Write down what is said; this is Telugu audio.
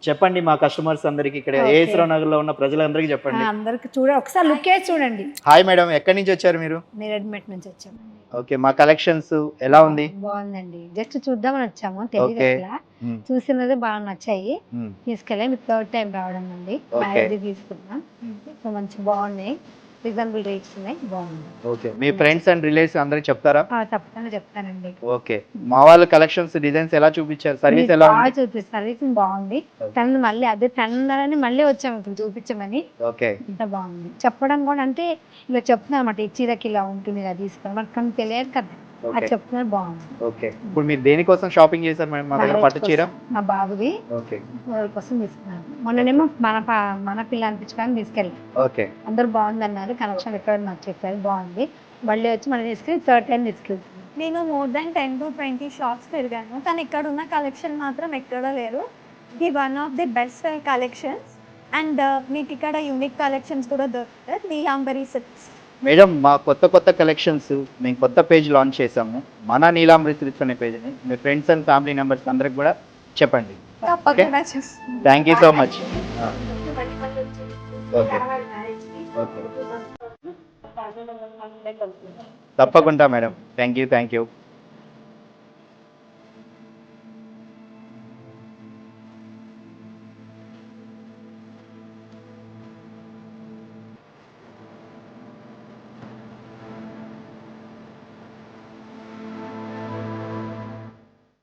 చెప్పండి మా కస్టమర్స్ అందరికి, ఇక్కడ ఏఎస్రావు నగర్ లో ఉన్న ప్రజలందరికీ చెప్పండి. అందరికి ఒకసారి లుక్ వేసి చూడండి. హాయ్ మేడం, ఎక్కడి నుంచి వచ్చారు మీరు? రెడీమేడ్ నుంచి వచ్చాము. ఓకే, మా కలెక్షన్స్ ఎలా ఉంది? బాగుందండి, జస్ట్ చూద్దామని వచ్చాము, తెలియదు అట్లా చూసినది బాగా నచ్చాయి, తీసుకెళ్ళి మీరు థర్డ్ టైం రావడం అండి. తీసుకున్నాం, సో మంచి బాగున్నాయి, రీజనబుల్ రేట్స్ ఉన్నాయి, బాగుంది. Okay, me friends and relatives అందరికి చెప్తారా? తప్పకుండా చెప్తానండి. ఓకే, మా వాళ్ళ కలెక్షన్స్ డిజైన్స్ ఎలా చూపించారు, సర్వీస్ ఎలా ఉంది? చూపిస్తారు, సర్వీస్ బాగుంది. తను మళ్ళీ అదే తనని మళ్ళీ వచ్చాము ఇప్పుడు చూపించమని. ఓకే, ఇంత బాగుంది చెప్పడం కూడా, అంటే ఇలా చెప్తున్నారు అన్నమాట, ఈ చీరకి ఇలా ఉంటుంది ఇలా తీసుకోవాలి, మనకు తెలియదు కదా, అది చెప్తున్నారు, బాగుంది. ఓకే, ఇప్పుడు మీరు దేనికోసం షాపింగ్ చేశారు మేడం? మా దగ్గర పట్టు చీర మా బాబుది ఓకే వాళ్ళ కోసం తీసుకున్నాను. మొన్ననేమో మన పిల్ల అనిపించడానికి తీసుకెళ్ళాం. ఓకే, అందరు బాగుంది అన్నారు, కనెక్షన్ ఎక్కడ నాకు చెప్పారు, బాగుంది. మళ్ళీ వచ్చి మనం తీసుకెళ్ళి థర్డ్ టైం తీసుకెళ్తాం. నేను మోర్ దాన్ 10 to 20 షాప్స్ తిరిగాను, కానీ ఇక్కడ ఉన్న కలెక్షన్ మాత్రం ఎక్కడా లేరు. ఇది one of the best collections, and మీకు ఇక్కడ యూనిక్ కలెక్షన్స్ కూడా దొరుకుతాయి. నీలాంబరి సిల్క్స్ మేడం, మా కొత్త కలెక్షన్స్ మేము కొత్త పేజ్ లాంచ్ చేసాము, మన నీలాంబరి సిల్క్స్ అనే పేజ్ని. మీ ఫ్రెండ్స్ అండ్ ఫ్యామిలీ మెంబర్స్ అందరికి కూడా చెప్పండి. తప్పకుండా చేస్తాను. Thank you so much. తప్పకుండా మేడం, థ్యాంక్ యూ.